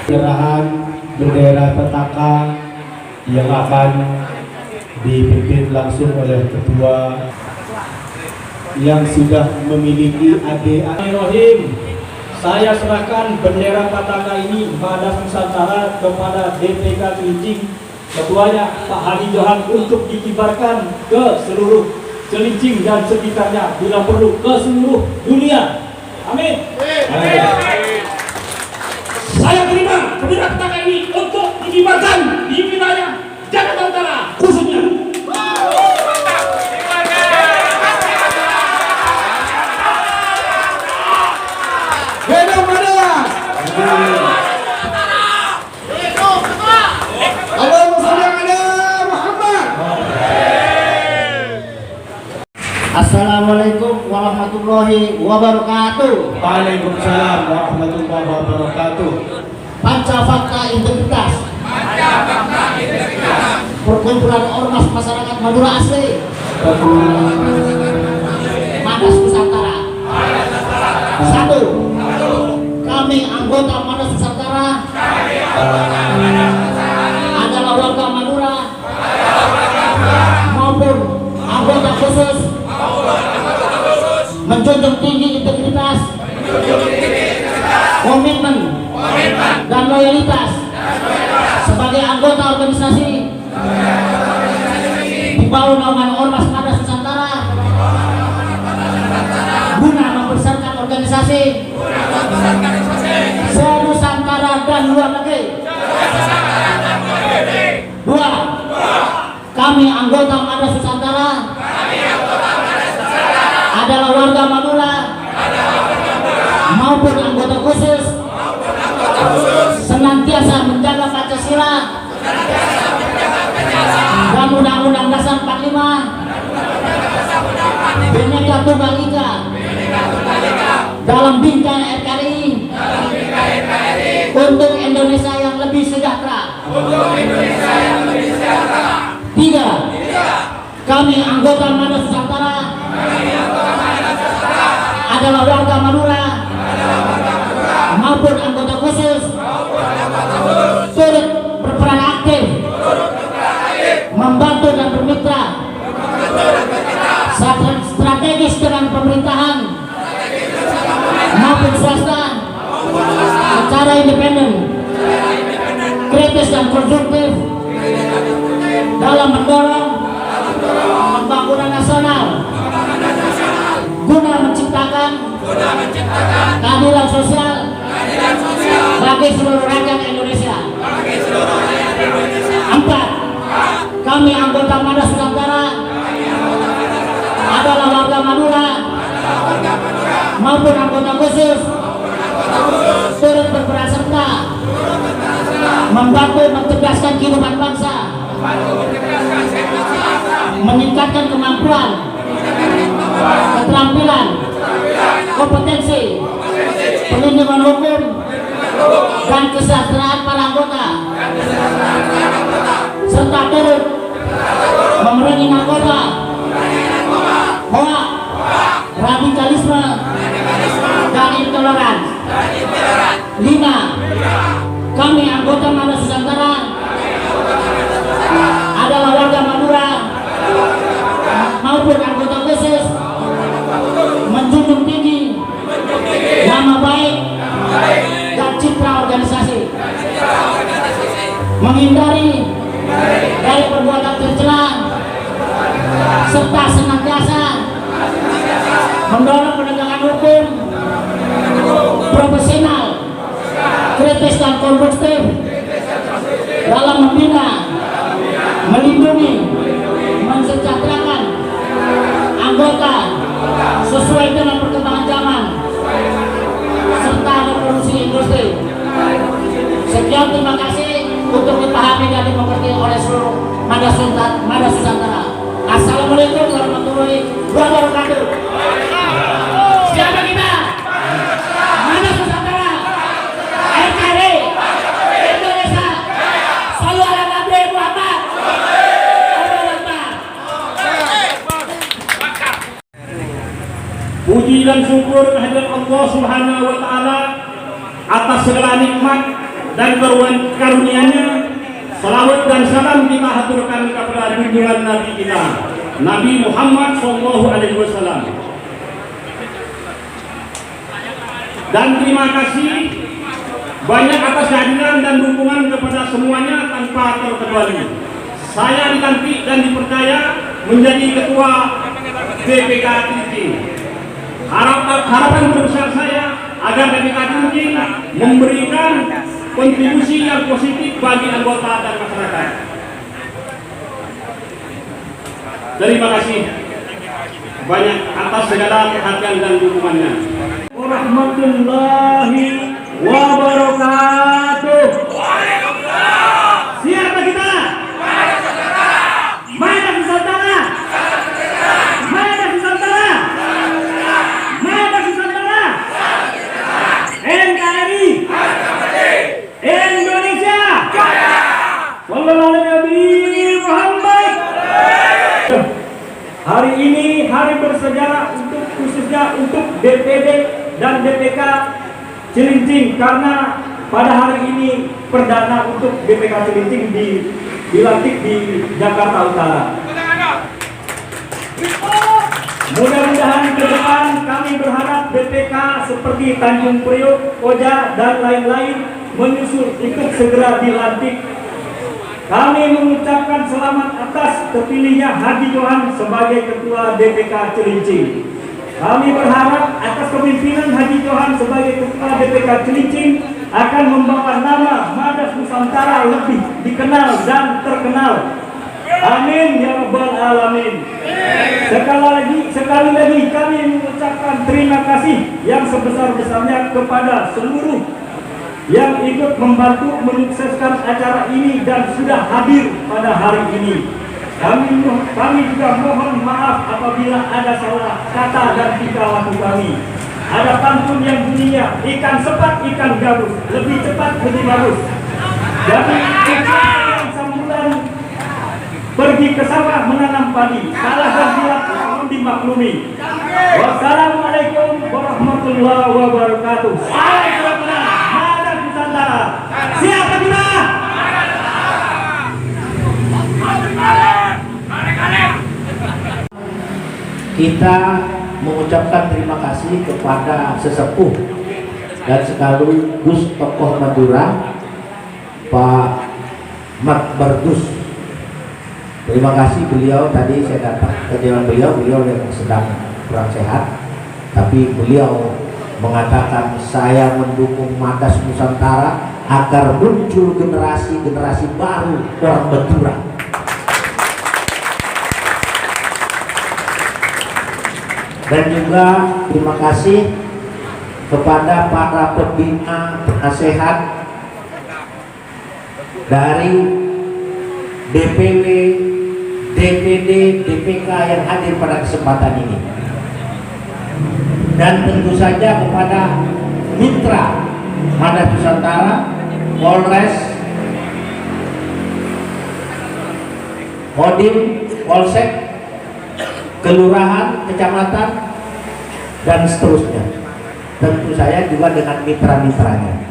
Penyerahan bendera Petaka yang akan dipimpin langsung oleh ketua yang sudah memiliki Bismillahirrahmanirrahim. Saya serahkan bendera Petaka ini pada Nusantara kepada DPK Cilincing, ketuanya Pak Hadi Johan, untuk dikibarkan ke seluruh Cilincing dan sekitarnya, bila perlu ke seluruh dunia. Amin. Saya terima bendera Petaka ini untuk dikibarkan di wilayah Jakarta Utara khususnya. Assalamualaikum warahmatullahi wabarakatuh. Waalaikumsalam warahmatullahi wabarakatuh. Pancafakta Integritas. Perkumpulan Ormas Masyarakat Madura Asli. Madas Nusantara. 1. Kami anggota Madas Nusantara adalah warga Madura maupun anggota khusus menjunjung tinggi integritas, komitmen, dan loyalitas sebagai anggota organisasi di bawah naungan Ormas Madas Nusantara guna membesarkan organisasi se-Nusantara dan luar negeri. 2. Kami anggota Madas Nusantara adalah warga Madura maupun anggota khusus senantiasa menjaga Pancasila dan Undang-Undang Dasar 45 Bhinneka Tunggal Ika dalam bingkai NKRI untuk Indonesia yang lebih sejahtera. 3. Kami anggota Madas Nusantara adalah warga Madura maupun anggota khusus turut berperan aktif membantu dan bermitra strategis dengan pemerintahan maupun swasta secara independen, kritis dan konstruktif dalam mendorong pembangunan nasional guna menciptakan keadilan sosial bagi seluruh rakyat Indonesia. 4. Kami anggota Madas Nusantara adalah warga Madura maupun anggota khusus turut berperan serta membantu mencerdaskan kehidupan bangsa, meningkatkan kemampuan, keterampilan, kompetensi, perlindungan hukum, dan kesejahteraan para anggota, serta turut memerangi narkoba, hoak, radikalisme, dan intoleransi. 5. Kami anggota Madas Nusantara adalah warga Madura maupun anggota khusus menjunjung tinggi nama baik dan citra organisasi, menghindari dari perbuatan tercela, serta senantiasa mendorong penegakan hukum profesional, kritis dan konstruktif dalam membina, melindungi, mensejahterakan anggota sesuai dengan perkembangan zaman serta revolusi industri. Sekian, terima kasih untuk dipahami dan dimengerti oleh seluruh Madas Nusantara. Assalamualaikum warahmatullahi wabarakatuh. Siapa kita? Madas Nusantara, NKRI, Puji dan syukur kehadirat Allah Subhanahu wa taala atas segala nikmat dan karunia-Nya. Salawat dan salam kita haturkan kepada junjungan Nabi kita, Nabi Muhammad sallallahu alaihi wasallam. Dan terima kasih banyak atas kehadiran dan dukungan kepada semuanya tanpa terkecuali. Saya dilantik dan dipercaya menjadi ketua DPK Cilincing. Harapan terbesar saya agar DPK Cilincing memberikan kontribusi yang positif bagi anggota dan masyarakat. Terima kasih banyak atas segala perhatian dan dukungannya. Warahmatullahi wabarakatuh. Siapa kita? Mana Nusantara? Mana Nusantara? Mana Nusantara? NKRI Indonesia. Sallallahu alaihi Muhammad. Hari ini hari bersejarah khususnya untuk DPD dan DPK Cilincing, karena pada hari ini perdana untuk DPK Cilincing dilantik di Jakarta Utara. Mudah-mudahan ke depan kami berharap DPK seperti Tanjung Priok, Koja dan lain-lain menyusul ikut segera dilantik. Kami mengucapkan selamat atas terpilihnya Haji Johan sebagai Ketua DPK Cilincing. Kami berharap atas kepemimpinan Haji Johan sebagai Ketua DPK Cilincing akan membawa nama Madas Nusantara lebih dikenal dan terkenal. Amin ya rabbal alamin. Sekali lagi kami mengucapkan terima kasih yang sebesar-besarnya kepada seluruh yang ikut membantu menyukseskan acara ini dan sudah hadir pada hari ini. Kami juga mohon maaf apabila ada salah kata dan tingkah laku kami. Ada pantun yang bunyinya, ikan cepat ikan gabus, lebih cepat lebih bagus. Jadi yang sambutan pergi ke sawah menanam padi, salah dan silap mohon dimaklumi. Wassalamualaikum warahmatullahi wabarakatuh. Salam kenal, Madas Nusantara. Siapa kita? Kita mengucapkan terima kasih kepada sesepuh dan sekaligus tokoh Madura, Pak Mat Bardus. Terima kasih beliau, tadi saya datang ke jalan beliau yang sedang kurang sehat, tapi beliau mengatakan saya mendukung Madas Nusantara agar muncul generasi baru orang Madura. Dan juga terima kasih kepada para pembina penasehat dari DPW, DPD, DPK yang hadir pada kesempatan ini. Dan tentu saja kepada mitra Madas Nusantara, Polres, Kodim, Polsek, kelurahan, kecamatan, dan seterusnya. Tentu saya juga dengan mitra-mitranya.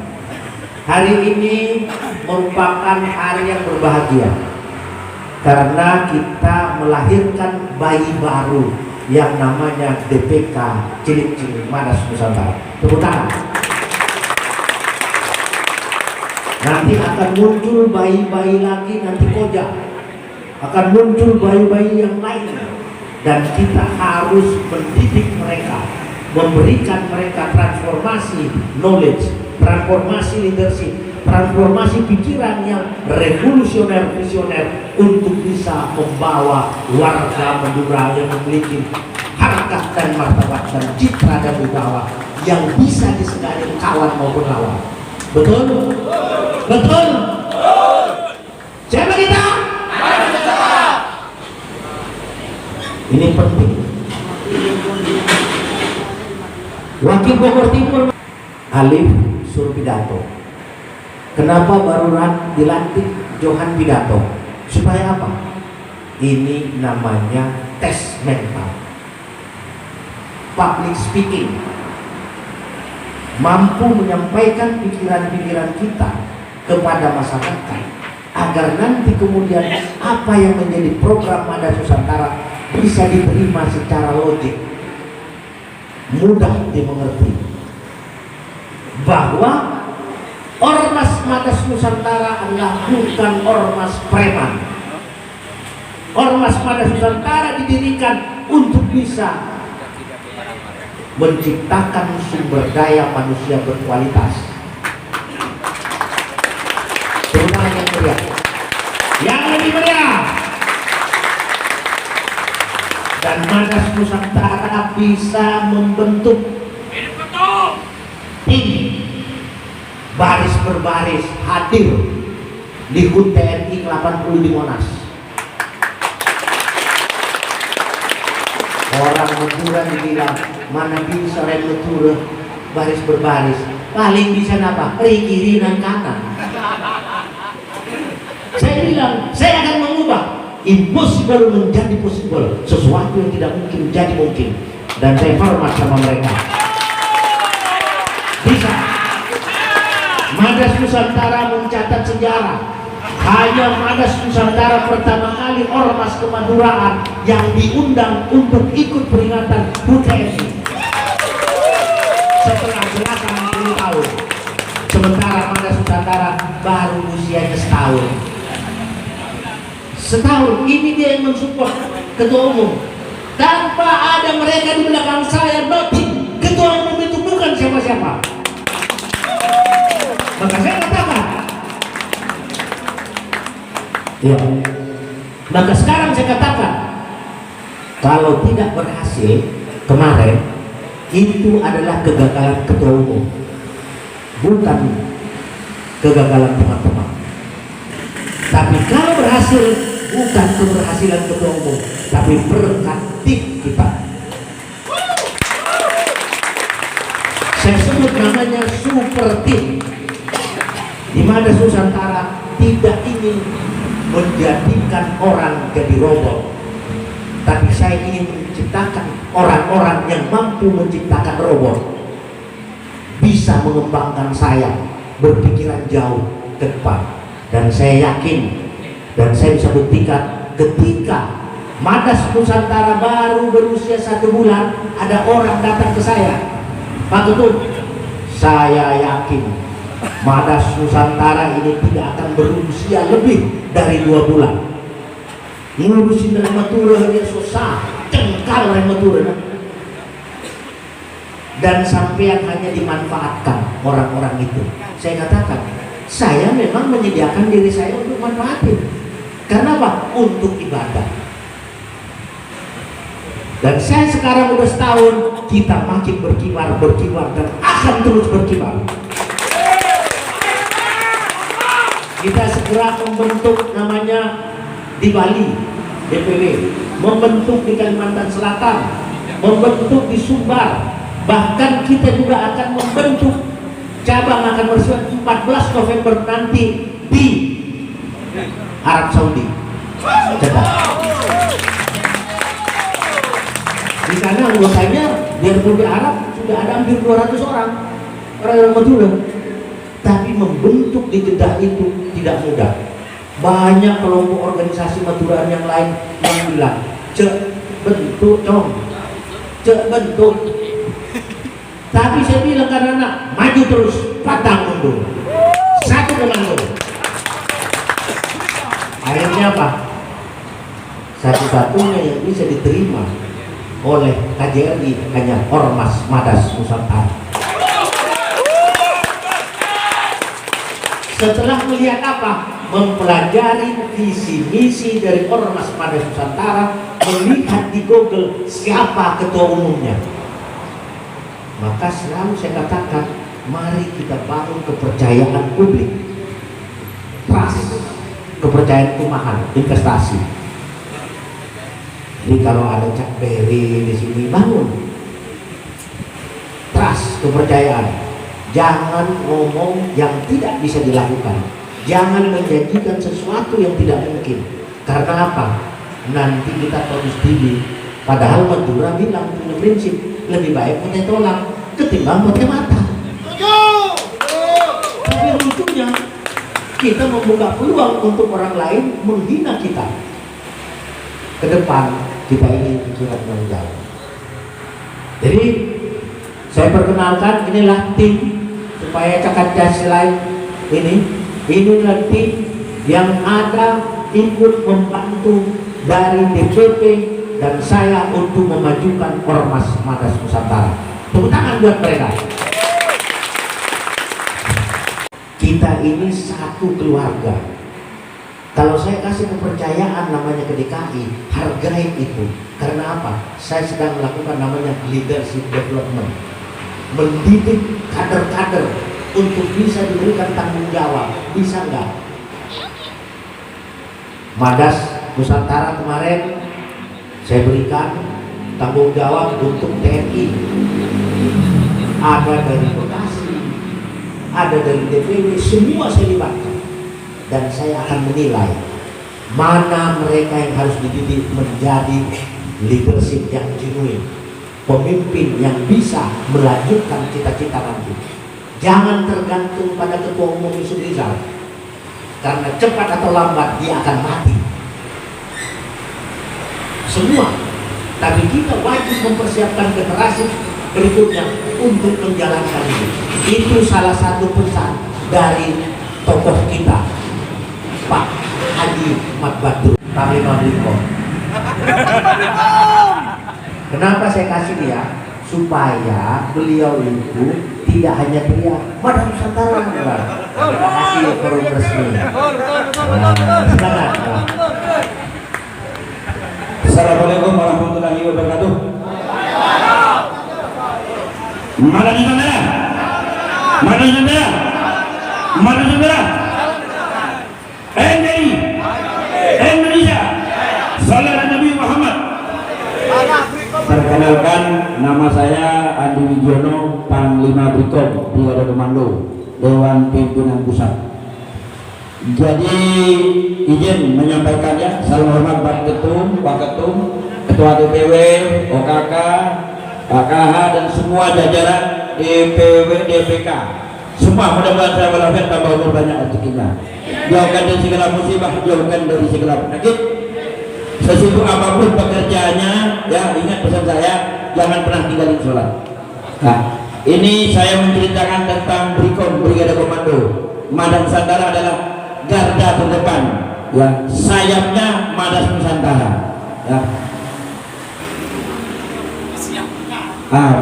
Hari ini merupakan hari yang berbahagia karena kita melahirkan bayi baru yang namanya DPK Cilincing Madas Nusantara. Tepuk tangan. Nanti akan muncul bayi-bayi lagi, nanti Koja akan muncul bayi-bayi yang lain. Dan kita harus mendidik mereka, memberikan mereka transformasi knowledge, transformasi leadership, transformasi pikiran yang revolusioner, visioner untuk bisa membawa warga Madura yang memiliki harkat dan martabat dan citra dan wibawa yang bisa disegani kawan maupun lawan. Betul? Betul? Siapa kita? Ini penting. Wakil Bogor Timur Alif suruh pidato. Kenapa baru dilantik Johan pidato? Supaya apa? Ini namanya tes mental. public speaking, mampu menyampaikan pikiran-pikiran kita kepada masyarakat, agar nanti kemudian apa yang menjadi program Madas Nusantara bisa diterima secara logik, mudah dimengerti, bahwa Ormas Madas Nusantara adalah bukan ormas preman. Ormas Madas Nusantara didirikan untuk bisa menciptakan sumber daya manusia berkualitas, terutama yang meriah, yang lebih meriah. Dan Madas Nusantara bisa membentuk tim baris berbaris hadir di HUT TNI ke-80 di Monas. Orang Madura dibilang mana bisa rem Madura baris berbaris, paling bisa apa? Kiri dan kanan. Saya bilang saya akan mengubah impossible menjadi possible, sesuatu yang tidak mungkin menjadi mungkin, dan saya hormat sama mereka. Bisa. Madas Nusantara mencatat sejarah. Hanya Madas Nusantara pertama kali ormas kemaduraan yang diundang untuk ikut peringatan HUT TNI setelah belasan puluh tahun. Sementara Madas Nusantara baru usianya setahun. Setahun ini dia yang mensupport ketua umum. Tanpa ada mereka di belakang saya, noting ketua umum itu bukan siapa-siapa. Maka saya katakan, ya, maka sekarang saya katakan, kalau tidak berhasil kemarin, itu adalah kegagalan ketua umum, bukan kegagalan teman-teman. Tapi kalau berhasil, bukan keberhasilan ketua umum, tapi berkat tim kita. Saya sebut namanya super team. Di Madas Nusantara tidak ingin menjadikan orang jadi robot, tapi saya ingin menciptakan orang-orang yang mampu menciptakan robot, bisa mengembangkan saya, berpikiran jauh ke depan. Dan saya yakin, dan saya bisa buktikan, ketika Madas Nusantara baru berusia 1 bulan, ada orang datang ke saya, Pak Ketut, saya yakin Madas Nusantara ini tidak akan berusia lebih dari 2 bulan. Ngurusin rematura dia susah, cengkal rematura. Dan sampean hanya dimanfaatkan orang-orang itu. Saya katakan, saya memang menyediakan diri saya untuk manfaatin. Karena apa? Untuk ibadah. Dan saya sekarang udah setahun, kita makin berkibar, dan akan terus berkibar. Kita segera membentuk namanya di Bali, DPW, membentuk di Kalimantan Selatan, membentuk di Sumbar, bahkan kita juga akan membentuk cabang akan bersifat 14 November nanti di Arab Saudi. Di sana anggotanya biarpun di Arab sudah ada hampir 200 orang Madura. Tapi membentuk di Jeddah itu tidak mudah. Banyak kelompok organisasi Maduraan yang lain yang bilang, cek bentuk dong, cek bentuk. Tapi saya bilang karena maju terus, patang mundur, satu komando. Akhirnya apa? Satu-satunya yang bisa diterima oleh KJRI hanya Ormas Madas Nusantara. Setelah melihat apa? Mempelajari visi misi dari Ormas Madas Nusantara, melihat di Google siapa ketua umumnya, maka selalu saya katakan, mari kita bangun kepercayaan publik, trust, kepercayaan kumahan, investasi. Jadi kalau ada Cak Beri di sini, bangun trust, kepercayaan. Jangan ngomong yang tidak bisa dilakukan. Jangan menjanjikan sesuatu yang tidak mungkin. Karena apa? Nanti kita produksi TV Padahal Madura bilang punya prinsip lebih baik pakai tulang ketimbang pakai mata. Tapi lucunya kita membuka peluang untuk orang lain menghina kita. Ke depan kita ini pikiran yang jauh. Jadi saya perkenalkan, inilah tim supaya cakat jas lain inilah tim yang ada ikut membantu dari DPP dan saya untuk memajukan Ormas Madas Nusantara. Tepuk tangan buat mereka. Kita ini satu keluarga. Kalau saya kasih kepercayaan namanya ke DKI, hargai itu. Karena apa? Saya sedang melakukan namanya leadership development, mendidik kader-kader untuk bisa diberikan tanggung jawab. Bisa nggak? Madas Nusantara kemarin saya berikan tanggung jawab untuk TNI. Ada dari Bekasi, ada dari DPW, semua saya libatkan. Dan saya akan menilai mana mereka yang harus dididik menjadi leadership yang genuine, pemimpin yang bisa melanjutkan cita-cita nanti. Jangan tergantung pada ketua umum Yusuf Rizal, karena cepat atau lambat dia akan mati. Semua, tapi kita wajib mempersiapkan generasi berikutnya untuk menjalankan ini. Itu salah satu pesan dari tokoh kita, Pak Haji Mat Batur, Panglima Brimob. Kenapa saya kasih dia? Supaya beliau itu tidak hanya teriak Madas Nusantara. Kita kasih forum resmi. Silakan. Assalamualaikum warahmatullahi wabarakatuh. Madas Nusantara, Madas Nusantara, Madas Nusantara. NKRI, Indonesia, Salam Nabi Muhammad. Perkenalkan, nama saya Andi Wijono, Panglima Brimob, Brigade Komando, Dewan Pimpinan Pusat. Jadi izin menyampaikannya, salam hormat Pak Ketum, Ketua DPW, OKK, KKH dan semua jajaran DPW, DPK. Semua mudah-mudahan saya walafiat tambah umur banyak rezekinya. Jauhkan dari segala musibah, jauhkan dari segala penyakit. Sesibuk apapun pekerjaannya, ya ingat pesan saya, jangan pernah tinggalin sholat. Nah, ini saya menceritakan tentang Brikom, Brigade Komando. Madas Nusantara adalah garda terdepan, ya sayapnya Madas Nusantara. Ya.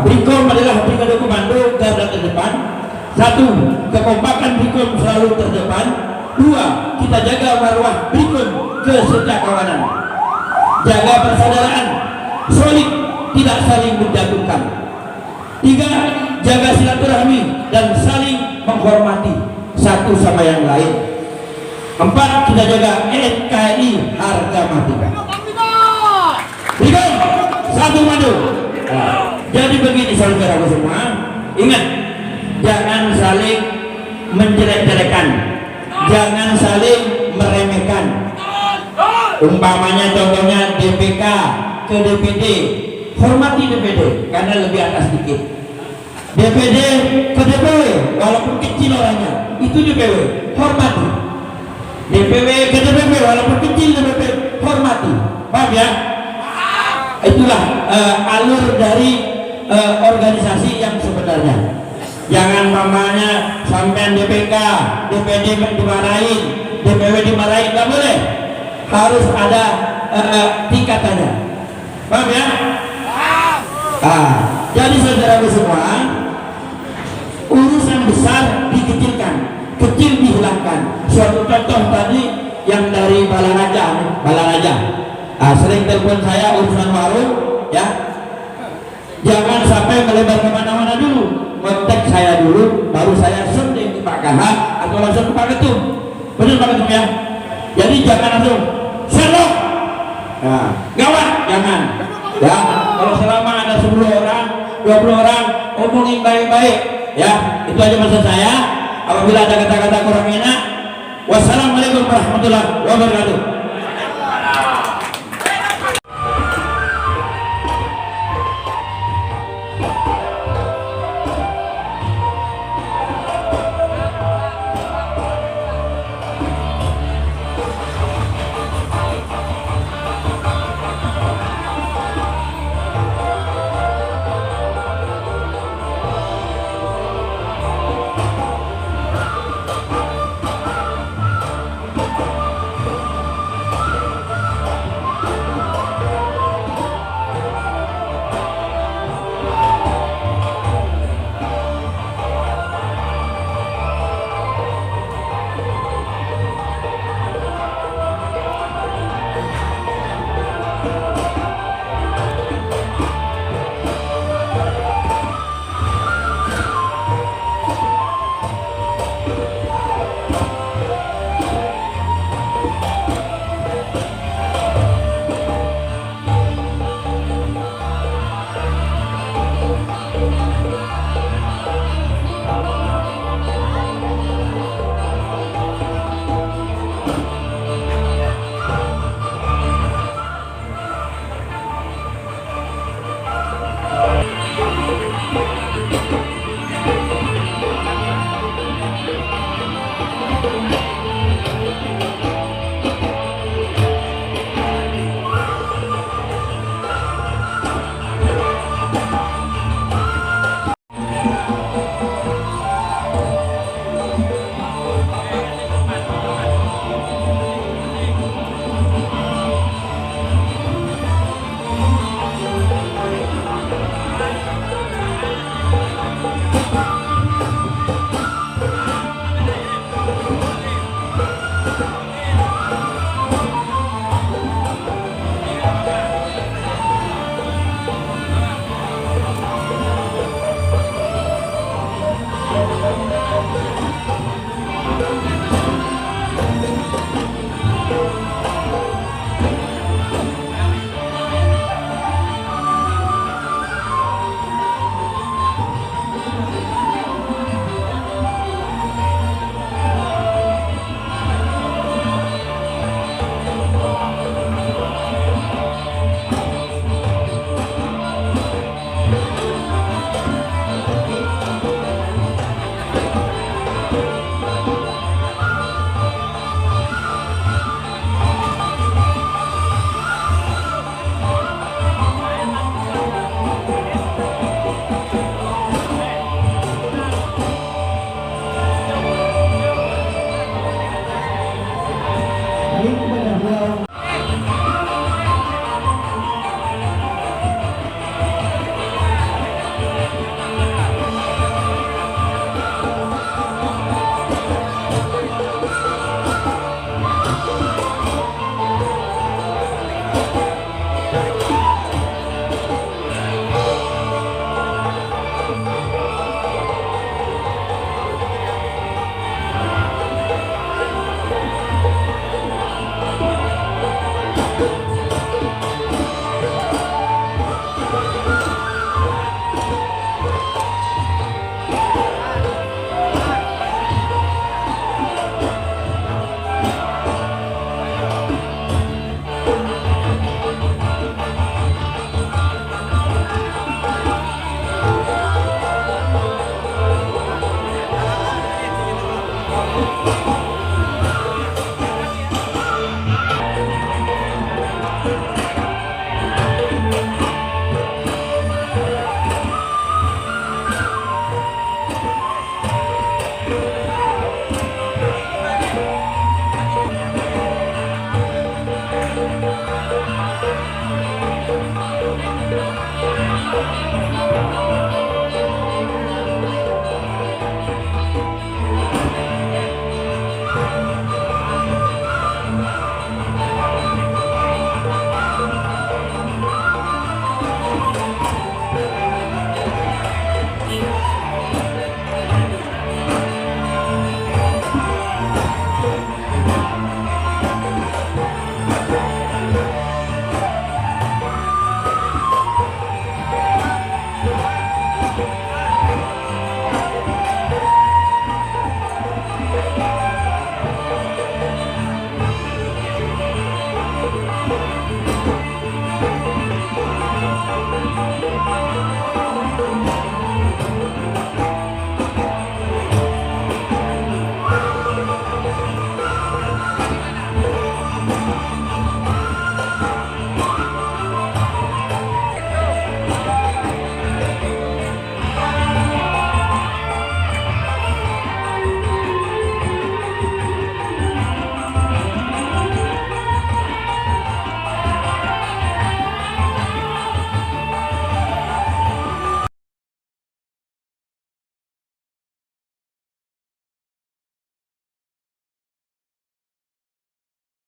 Brikom adalah Brigade Komando garda terdepan. Satu, kekompakan Brikom selalu terdepan. Dua, kita jaga marwah Brikom kesejahteraan, jaga persaudaraan solid, tidak saling menjatuhkan. Tiga, jaga silaturahmi dan saling menghormati satu sama yang lain. Empat, kita jaga NKRI harga mati. Brikom satu madu. Jadi begini saudaraku semua, ingat, jangan saling menjelek-jelekan, jangan saling meremehkan. Umpamanya contohnya DPK ke DPD, hormati DPD karena lebih atas sedikit. DPD ke DPW walaupun kecil orangnya, itu DPW, hormati. DPW ke DPP walaupun kecil DPP, hormati. Paham ya? Itulah alur dari organisasi yang sebenarnya. Jangan mamanya sampean DPK, DPD dimarahin, DPW dimarahin, nggak boleh. Harus ada tingkatannya. Paham ya? Jadi saudaraku semua, urusan besar dikecilkan, kecil dihilangkan. Suatu contoh tadi yang dari Balaraja. Sering telepon saya urusan warung, ya. Jangan sampai melebar kemana-mana dulu. Kontak saya dulu, baru saya sendiri ke Pak KH atau langsung ke Pak Ketum. Benar Pak Ketum ya? Jadi jangan langsung serok, gawat, jangan. Ya, kalau selama ada 10 orang, 20 orang, omongin baik-baik. Ya, itu aja maksud saya. Apabila ada kata-kata kurang enak, wassalamualaikum warahmatullahi wabarakatuh.